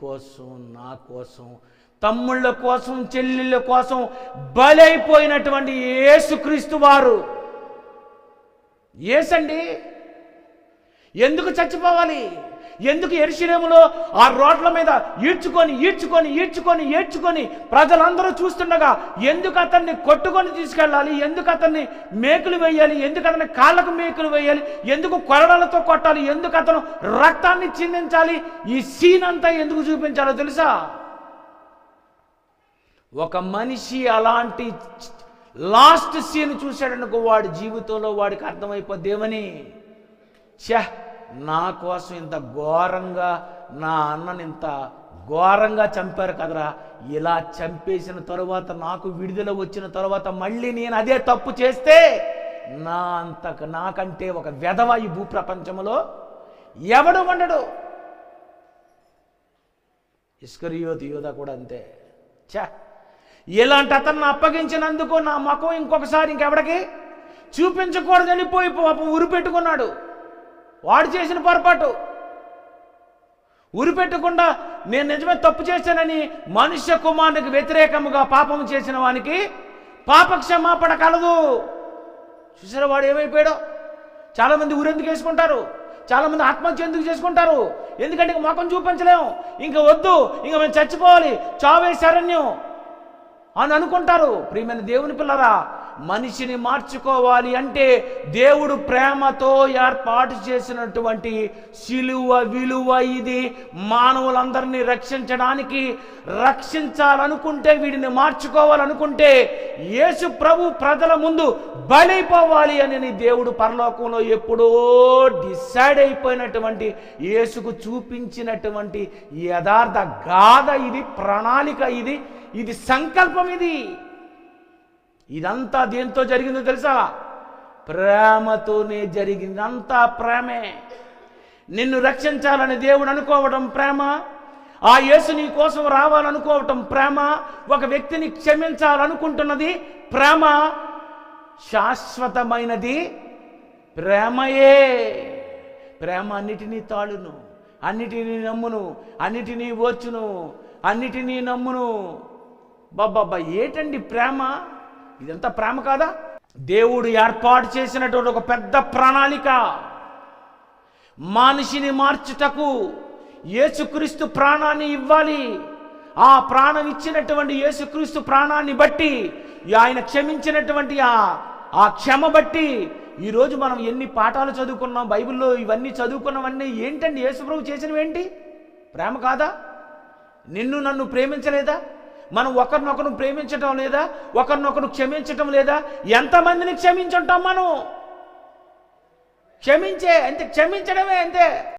కోసం, నా కోసం, తమ్ముళ్ళ కోసం, చెల్లెళ్ళ కోసం బలైపోయినటువంటి యేసుక్రీస్తు వారు. యేసండి ఎందుకు చచ్చిపోవాలి? ఎందుకు యెరూషలేములో ఆ రోడ్ల మీద ఈడ్చుకొని ప్రజలందరూ చూస్తుండగా ఎందుకు అతన్ని కొట్టుకొని తీసుకెళ్ళాలి? ఎందుకు అతన్ని మేకులు వేయాలి? ఎందుకు అతని కాళ్ళకు మేకులు వేయాలి? ఎందుకు కొరడాలతో కొట్టాలి? ఎందుకు అతను రక్తాన్ని చిందించాలి? ఈ సీన్ అంతా ఎందుకు చూపించాలో తెలుసా? ఒక మనిషి అలాంటి లాస్ట్ సీన్ చూశాడనుకో, వాడి జీవితంలో వాడికి అర్థమైపోద్దేమని, నా కోసం ఇంత ఘోరంగా, నా అన్నని ఇంత ఘోరంగా చంపారు కదరా, ఇలా చంపేసిన తరువాత నాకు విడుదల వచ్చిన తరువాత మళ్ళీ నేను అదే తప్పు చేస్తే నాకంటే ఒక వెధవ ఈ భూప్రపంచంలో ఎవడు ఉండడు. ఇస్కరియోతు యూదా కూడా అంతే. ఇలాంటి అతన్ని అప్పగించినందుకు నా ముఖం ఇంకొకసారి ఇంకెవడికి చూపించకూడదని పోయి పాపం ఉరిపెట్టుకున్నాడు. వాడు చేసిన పొరపాటు. ఉరిపెట్టకుండా నేను నిజమే తప్పు చేశానని మనుష్య కుమారునికి వ్యతిరేకముగా పాపం చేసిన వానికి పాపక్షమాపణ కలదు. చూసారా వాడు ఏమైపోయాడో? చాలామంది ఊరెందుకు వేసుకుంటారు, చాలామంది ఆత్మహత్య ఎందుకు చేసుకుంటారు? ఎందుకంటే ఇంక ముఖం చూపించలేము, ఇంక వద్దు, ఇంక మేము చచ్చిపోవాలి, చావే శరణ్యం అని అనుకుంటారు. ప్రియమైన దేవుని పిల్లరా, మనిషిని మార్చుకోవాలి అంటే దేవుడు ప్రేమతో ఏర్పాటు చేసినటువంటి సిలువ విలువ ఇది. మానవులందరినీ రక్షించడానికి, రక్షించాలనుకుంటే, వీడిని మార్చుకోవాలనుకుంటే యేసు ప్రభు ప్రజల ముందు బలైపోవాలి అని దేవుడు పరలోకంలో ఎప్పుడో డిసైడ్ అయిపోయినటువంటి యేసుకు చూపించినటువంటి యథార్థ గాథ ఇది, ప్రణాళిక ఇది సంకల్పం. ఇదంతా దేంతో జరిగిందో తెలుసా? ప్రేమతోనే జరిగింది. అంతా ప్రేమే. నిన్ను రక్షించాలని దేవుడు అనుకోవడం ప్రేమ, ఆ యేసు నీ కోసం రావాలనుకోవటం ప్రేమ, ఒక వ్యక్తిని క్షమించాలనుకుంటున్నది ప్రేమ, శాశ్వతమైనది ప్రేమయే. ప్రేమ అన్నిటినీ తాళును, అన్నిటినీ నమ్మును, అన్నిటినీ ఓర్చును, అన్నిటినీ నమ్మును. బాబా ఏటండి ప్రేమ? ఇదంతా ప్రేమ కాదా? దేవుడు ఏర్పాటు చేసినటువంటి ఒక పెద్ద ప్రణాళిక. మనిషిని మార్చుటకు యేసుక్రీస్తు ప్రాణాన్ని ఇవ్వాలి. ఆ ప్రాణం ఇచ్చినటువంటి యేసుక్రీస్తు ప్రాణాన్ని బట్టి, ఆయన క్షమించినటువంటి ఆ క్షమ బట్టి ఈరోజు మనం ఎన్ని పాఠాలు చదువుకున్నాం బైబిల్లో. ఇవన్నీ చదువుకున్నవన్నీ ఏంటండి? యేసుప్రభు చేసినవి ఏంటి? ప్రేమ కాదా? నిన్ను నన్ను ప్రేమించలేదా? మనం ఒకరినొకరు ప్రేమించటం లేదా? ఒకరినొకరు క్షమించటం లేదా? ఎంతమందిని క్షమించుంటాం మనం? క్షమించడమే అంతే.